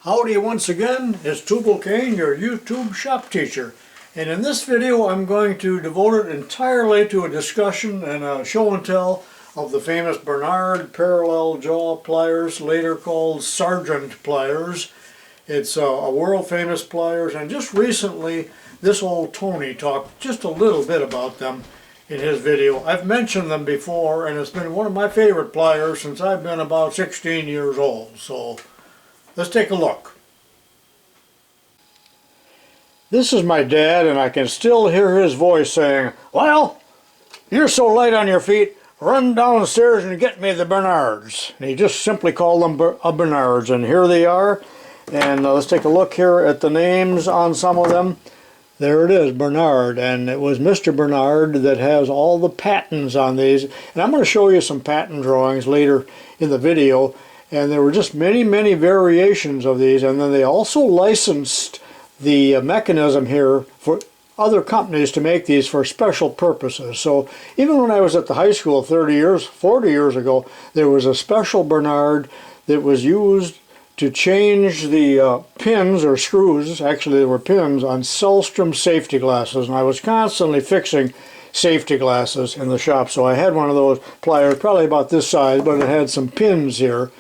Howdy once again, it's tubalcain, your YouTube shop teacher. And in this video I'm going to devote it entirely to a discussion and a show and tell of the famous Bernard parallel jaw pliers, later called sargent pliers. It's a world famous pliers, and just recently this old Tony talked just a little bit about them in his video. I've mentioned them before, and it's been one of my favorite pliers since I've been about 16 years old. So let's take a look. This is my dad, and I can still hear his voice saying, "Well, you're so light on your feet, run downstairs and get me the Bernards." And he just simply called them Bernards, and here they are. And let's take a look here at the names on some of them. There it is, Bernard, and it was Mr. Bernard that has all the patents on these. And I'm going to show you some patent drawings later in the video. And there were just many variations of these, and then they also licensed the mechanism here for other companies to make these for special purposes. So even when I was at the high school 40 years ago, there was a special Bernard that was used to change the pins or screws, actually there were pins, on Sellstrom safety glasses, and I was constantly fixing safety glasses in the shop. So I had one of those pliers, probably about this size, but it had some pins here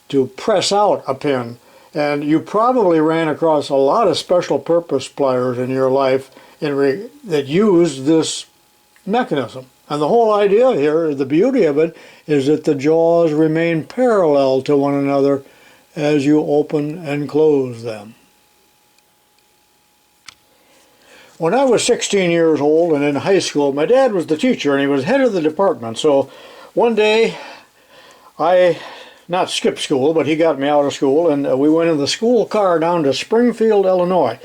to press out a pin. And you probably ran across a lot of special purpose pliers in your life that used this mechanism. And the whole idea here, the beauty of it, is that the jaws remain parallel to one another as you open and close them. When I was 16 years old and in high school, my dad was the teacher and he was head of the department. So one day I not skipped school, but he got me out of school, and we went in the school car down to Springfield, Illinois.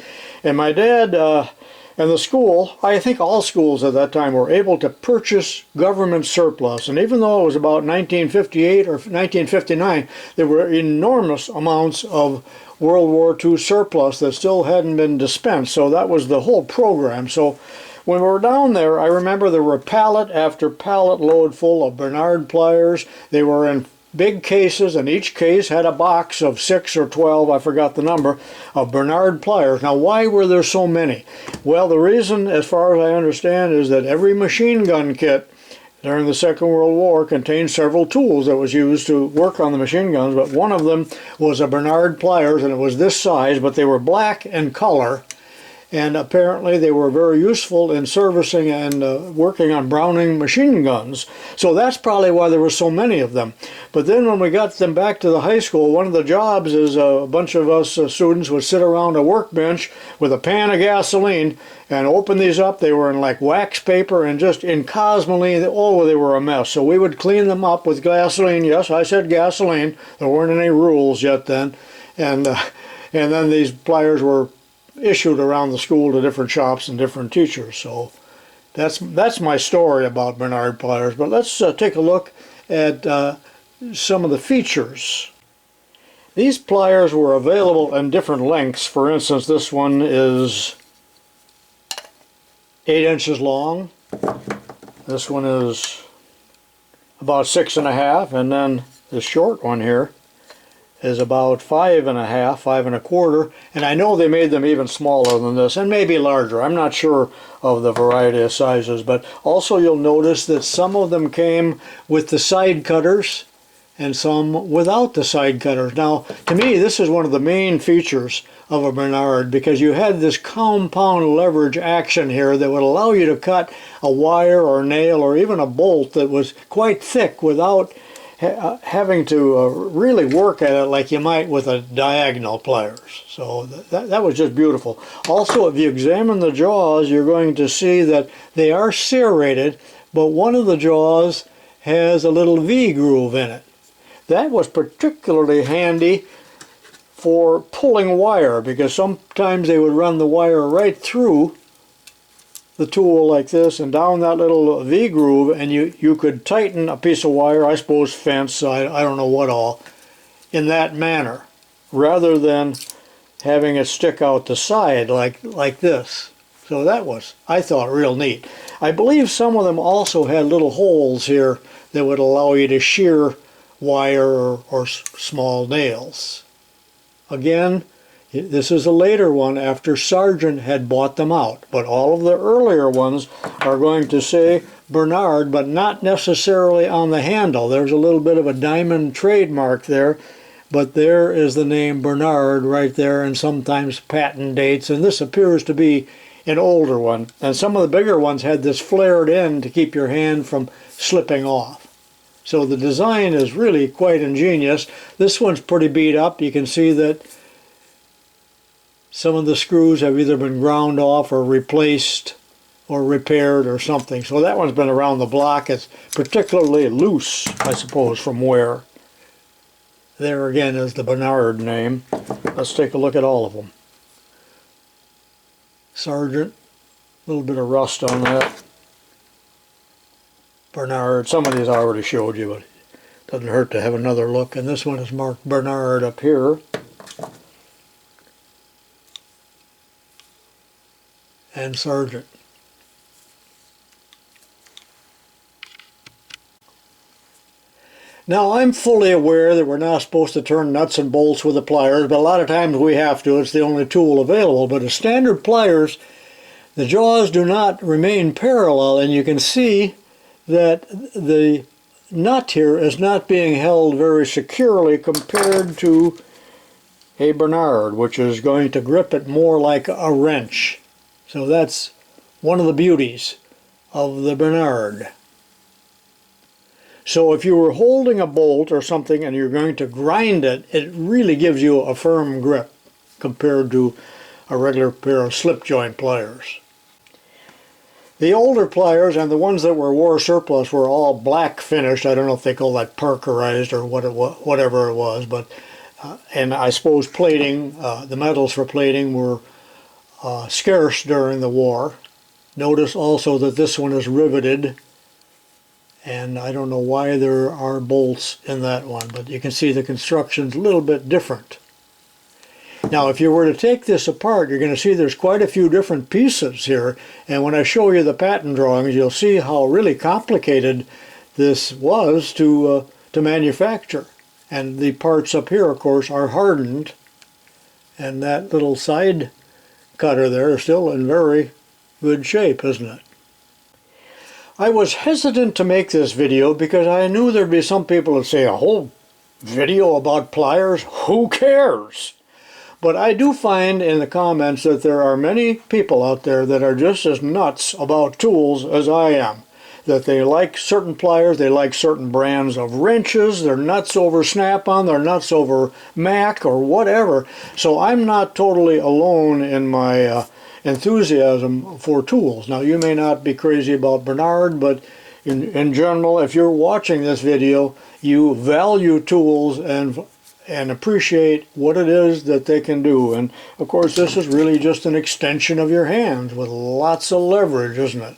And my dad and the school, I think all schools at that time, were able to purchase government surplus. And even though it was about 1958 or 1959, there were enormous amounts of World War II surplus that still hadn't been dispensed. So that was the whole program. So when we were down there, I remember there were pallet after pallet load full of Bernard pliers. They were in big cases, and each case had a box of 6 or 12, I forgot the number, of Bernard pliers. Now, why were there so many? Well, the reason, as far as I understand, is that every machine gun kit during the Second World War contained several tools that was used to work on the machine guns, but one of them was a Bernard pliers, and it was this size, but they were black in color. And apparently they were very useful in servicing and working on Browning machine guns. So that's probably why there were so many of them. But then when we got them back to the high school, one of the jobs is a bunch of us students would sit around a workbench with a pan of gasoline and open these up. They were in like wax paper and just in cosmoline. Oh, they were a mess. So we would clean them up with gasoline. Yes, I said gasoline. There weren't any rules yet then. And then these pliers were issued around the school to different shops and different teachers. So that's my story about Bernard pliers. But let's take a look at some of the features. These pliers were available in different lengths. For instance, this one is 8 inches long. This one is about 6.5, and then the short one here is about 5.5, 5.25, and I know they made them even smaller than this, and maybe larger. I'm not sure of the variety of sizes, but also you'll notice that some of them came with the side cutters and some without the side cutters. Now, to me, this is one of the main features of a Bernard, because you had this compound leverage action here that would allow you to cut a wire or nail or even a bolt that was quite thick without having to really work at it like you might with a diagonal pliers. So that was just beautiful. Also, if you examine the jaws, you're going to see that they are serrated, but one of the jaws has a little V groove in it. That was particularly handy for pulling wire, because sometimes they would run the wire right through the tool like this and down that little V groove, and you could tighten a piece of wire, I suppose fence, I don't know what all, in that manner, rather than having it stick out the side like this. So that was, I thought, real neat. I believe some of them also had little holes here that would allow you to shear wire or small nails. Again, this is a later one after Sargent had bought them out, but all of the earlier ones are going to say Bernard, but not necessarily on the handle. There's a little bit of a diamond trademark there, but there is the name Bernard right there, and sometimes patent dates, and this appears to be an older one. And some of the bigger ones had this flared end to keep your hand from slipping off. So the design is really quite ingenious. This one's pretty beat up. You can see that some of the screws have either been ground off or replaced or repaired or something. So that one's been around the block. It's particularly loose, I suppose, from wear. There again is the Bernard name. Let's take a look at all of them. Sargent, a little bit of rust on that. Bernard, some of these I already showed you, but it doesn't hurt to have another look. And this one is marked Bernard up here. And Sargent. Now I'm fully aware that we're not supposed to turn nuts and bolts with the pliers, but a lot of times we have to. It's the only tool available. But as standard pliers, the jaws do not remain parallel, and you can see that the nut here is not being held very securely compared to a Bernard, which is going to grip it more like a wrench. So that's one of the beauties of the Bernard. So if you were holding a bolt or something and you're going to grind it, it really gives you a firm grip compared to a regular pair of slip joint pliers. The older pliers and the ones that were war surplus were all black finished. I don't know if they call that parkerized or whatever it was, but and I suppose plating, the metals for plating were scarce during the war. Notice also that this one is riveted, and I don't know why there are bolts in that one, but you can see the construction's a little bit different. Now if you were to take this apart, you're going to see there's quite a few different pieces here, and when I show you the patent drawings, you'll see how really complicated this was to manufacture. And the parts up here, of course, are hardened, and that little side cutter there is still in very good shape, isn't it? I was hesitant to make this video because I knew there'd be some people that say, a whole video about pliers? Who cares? But I do find in the comments that there are many people out there that are just as nuts about tools as I am. That they like certain pliers, they like certain brands of wrenches, they're nuts over Snap-on, they're nuts over Mac or whatever. So I'm not totally alone in my enthusiasm for tools. Now you may not be crazy about Bernard, but in general, if you're watching this video, you value tools and appreciate what it is that they can do. And of course this is really just an extension of your hands with lots of leverage, isn't it?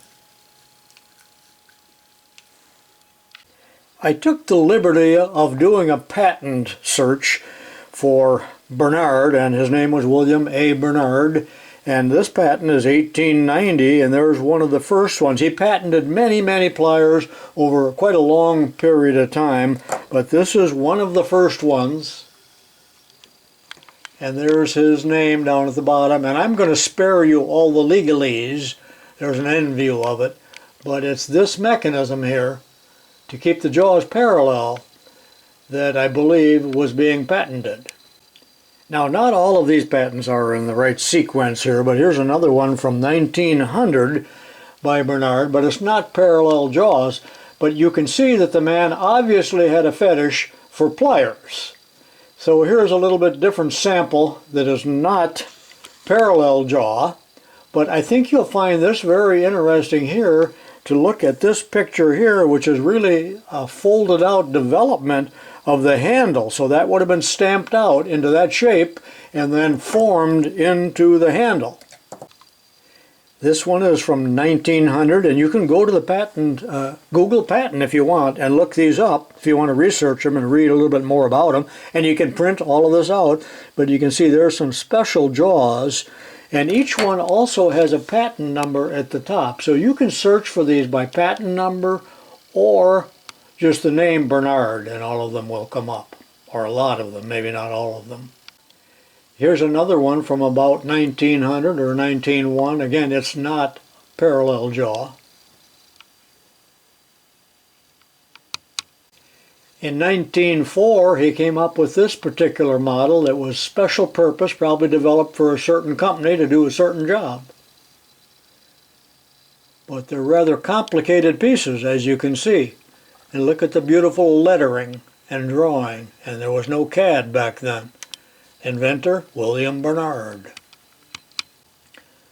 I took the liberty of doing a patent search for Bernard, and his name was William A. Bernard, and this patent is 1890, and there's one of the first ones. He patented many, many pliers over quite a long period of time, but this is one of the first ones, and there's his name down at the bottom. And I'm going to spare you all the legalese. There's an end view of it, but it's this mechanism here to keep the jaws parallel that I believe was being patented. Now not all of these patents are in the right sequence here, but here's another one from 1900 by Bernard, but it's not parallel jaws, but you can see that the man obviously had a fetish for pliers. So here's a little bit different sample that is not parallel jaw, but I think you'll find this very interesting here to look at this picture here, which is really a folded out development of the handle. So that would have been stamped out into that shape and then formed into the handle. This one is from 1900, and you can go to the patent, Google patent if you want, and look these up if you want to research them and read a little bit more about them. And you can print all of this out, but you can see there's some special jaws, and each one also has a patent number at the top. So you can search for these by patent number or just the name Bernard, and all of them will come up. Or a lot of them, maybe not all of them. Here's another one from about 1900 or 1901. Again, it's not parallel jaw. In 1904, he came up with this particular model that was special purpose, probably developed for a certain company to do a certain job. But they're rather complicated pieces, as you can see. And look at the beautiful lettering and drawing. And there was no CAD back then. Inventor, William Bernard.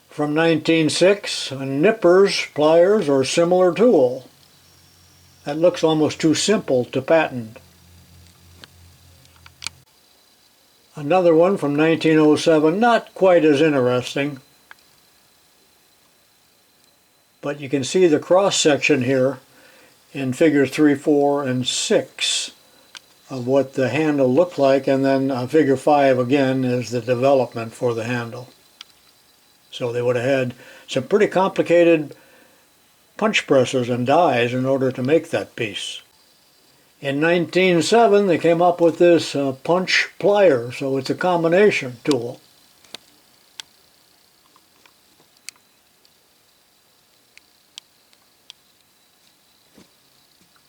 From 1906, a nippers, pliers, or similar tool. That looks almost too simple to patent. Another one from 1907, not quite as interesting. But you can see the cross section here in figures 3, 4, and 6 of what the handle looked like, and then figure 5 again is the development for the handle. So they would have had some pretty complicated punch presses and dies in order to make that piece. In 1907 they came up with this punch plier, so it's a combination tool.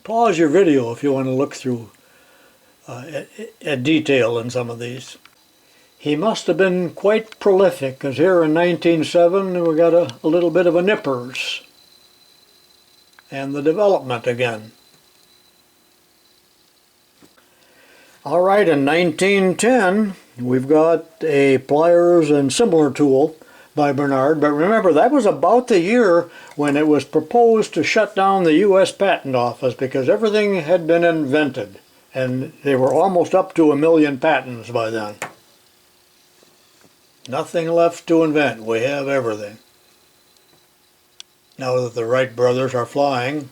Pause your video if you want to look through at detail in some of these. He must have been quite prolific, because here in 1907 we got a little bit of a nippers and the development again. All right, in 1910 we've got a pliers and similar tool by Bernard, but remember that was about the year when it was proposed to shut down the U.S. Patent Office, because everything had been invented and they were almost up to 1 million patents by then. Nothing left to invent, we have everything. Now that the Wright brothers are flying.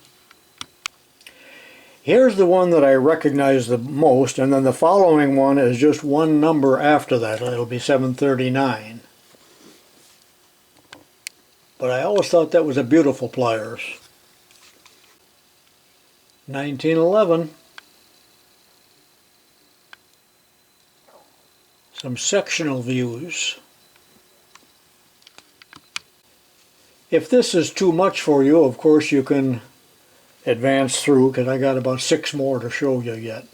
Here's the one that I recognize the most, and then the following one is just one number after that. It'll be 739. But I always thought that was a beautiful pliers. 1911. Some sectional views. If this is too much for you, of course you can advance through, because I got about 6 more to show you yet.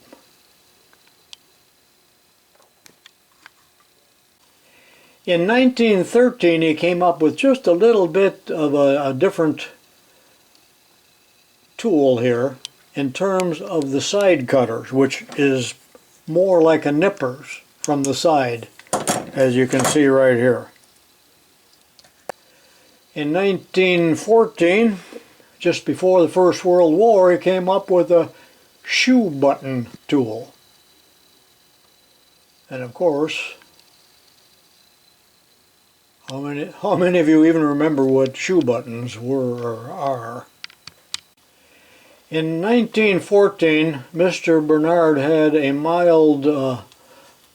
In 1913 he came up with just a little bit of a different tool here in terms of the side cutters, which is more like a nippers from the side, as you can see right here. In 1914, just before the First World War, he came up with a shoe button tool. And of course, how many of you even remember what shoe buttons were or are? In 1914, Mr. Bernard had a mild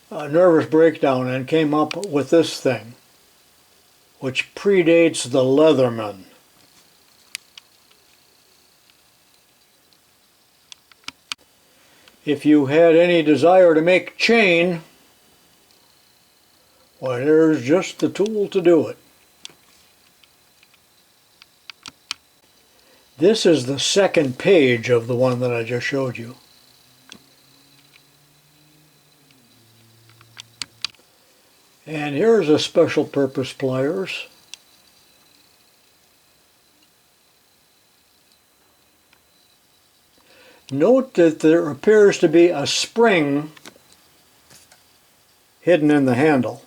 nervous breakdown and came up with this thing, which predates the Leatherman. If you had any desire to make chain, well, there's just the tool to do it. This is the second page of the one that I just showed you. And here's a special purpose pliers. Note that there appears to be a spring hidden in the handle.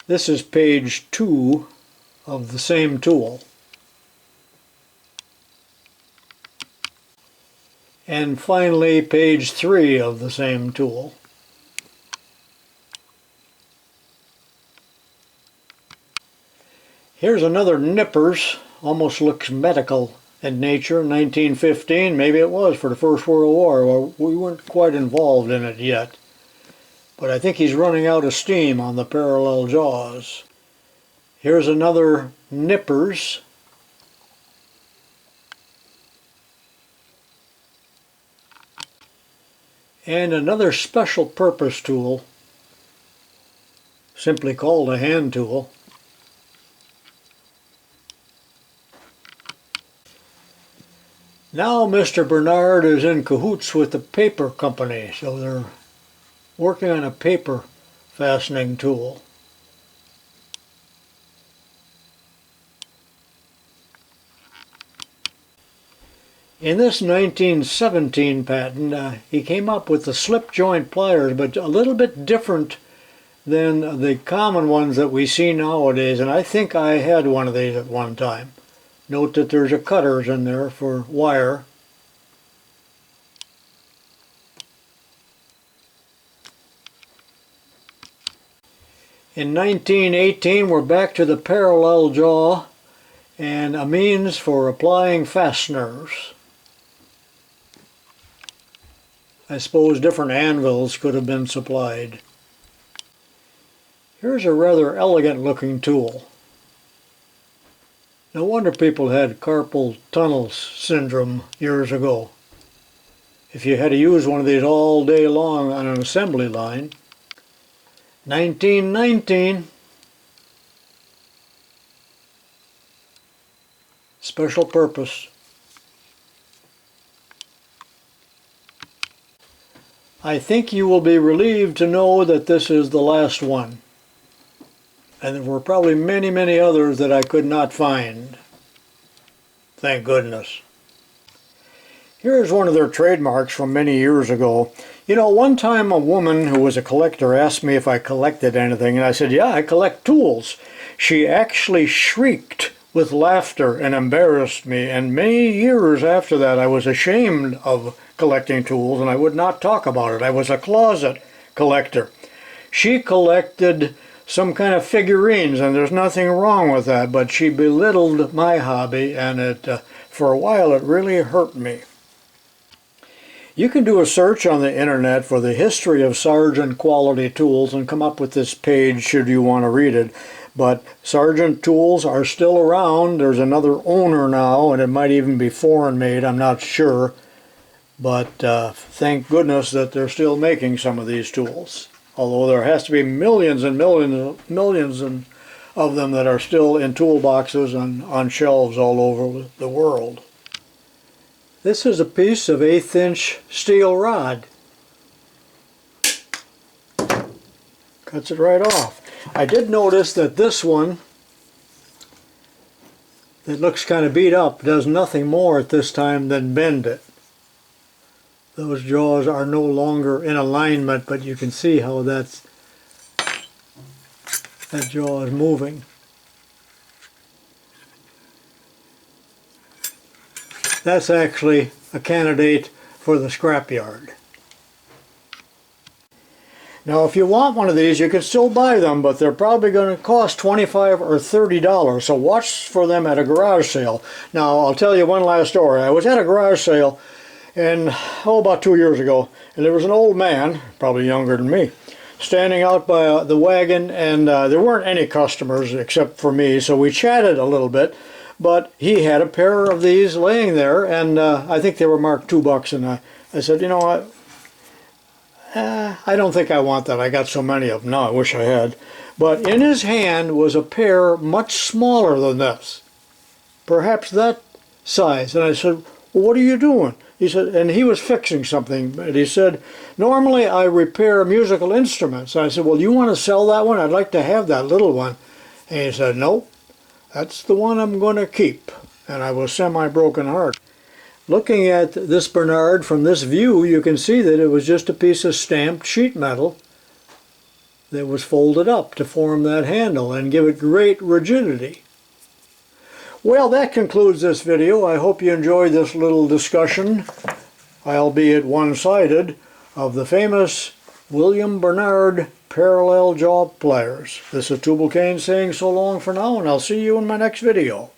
This is page 2 of the same tool. And finally, page 3 of the same tool. Here's another nippers, almost looks medical in nature, 1915. Maybe it was for the First World War. Well, we weren't quite involved in it yet. But I think he's running out of steam on the parallel jaws. Here's another nippers. and another special purpose tool, simply called a hand tool. Now Mr. Bernard is in cahoots with the paper company, so they're working on a paper fastening tool. In this 1917 patent, he came up with the slip joint pliers, but a little bit different than the common ones that we see nowadays, and I think I had one of these at one time. Note that there's a cutters in there for wire. In 1918, we're back to the parallel jaw and a means for applying fasteners. I suppose different anvils could have been supplied. Here's a rather elegant looking tool. No wonder people had carpal tunnel syndrome years ago. If you had to use one of these all day long on an assembly line. 1919. Special purpose. I think you will be relieved to know that this is the last one. And there were probably many, many others that I could not find. Thank goodness. Here's one of their trademarks from many years ago. You know, one time a woman who was a collector asked me if I collected anything, and I said, yeah, I collect tools. She actually shrieked with laughter and embarrassed me, and many years after that I was ashamed of collecting tools and I would not talk about it. I was a closet collector. She collected some kind of figurines, and there's nothing wrong with that, but she belittled my hobby, and for a while it really hurt me. You can do a search on the internet for the history of Sargent quality tools and come up with this page should you want to read it. But Sargent tools are still around. There's another owner now, and it might even be foreign made, I'm not sure. But thank goodness that they're still making some of these tools. Although there has to be millions and millions of them that are still in toolboxes and on shelves all over the world. This is a piece of 1/8 inch steel rod. Cuts it right off. I did notice that this one, that looks kind of beat up, does nothing more at this time than bend it. Those jaws are no longer in alignment, but you can see how that jaw is moving. That's actually a candidate for the scrapyard. Now if you want one of these, you can still buy them, but they're probably going to cost $25 or $30, so watch for them at a garage sale. Now I'll tell you one last story. I was at a garage sale about 2 years ago, and there was an old man, probably younger than me, standing out by the wagon, and there weren't any customers except for me, so we chatted a little bit. But he had a pair of these laying there, and I think they were marked $2, and I said, you know what, I don't think I want that. I got so many of them now, I wish I had. But in his hand was a pair much smaller than this, perhaps that size. And I said, well, what are you doing? He said, and he was fixing something, and he said, normally I repair musical instruments. And I said, well, you want to sell that one? I'd like to have that little one. And he said, nope, that's the one I'm going to keep. And I was semi-broken heart. Looking at this Bernard from this view, you can see that it was just a piece of stamped sheet metal that was folded up to form that handle and give it great rigidity. Well, that concludes this video. I hope you enjoyed this little discussion, albeit one-sided, of the famous William Bernard parallel jaw pliers. This is tubalcain saying so long for now, and I'll see you in my next video.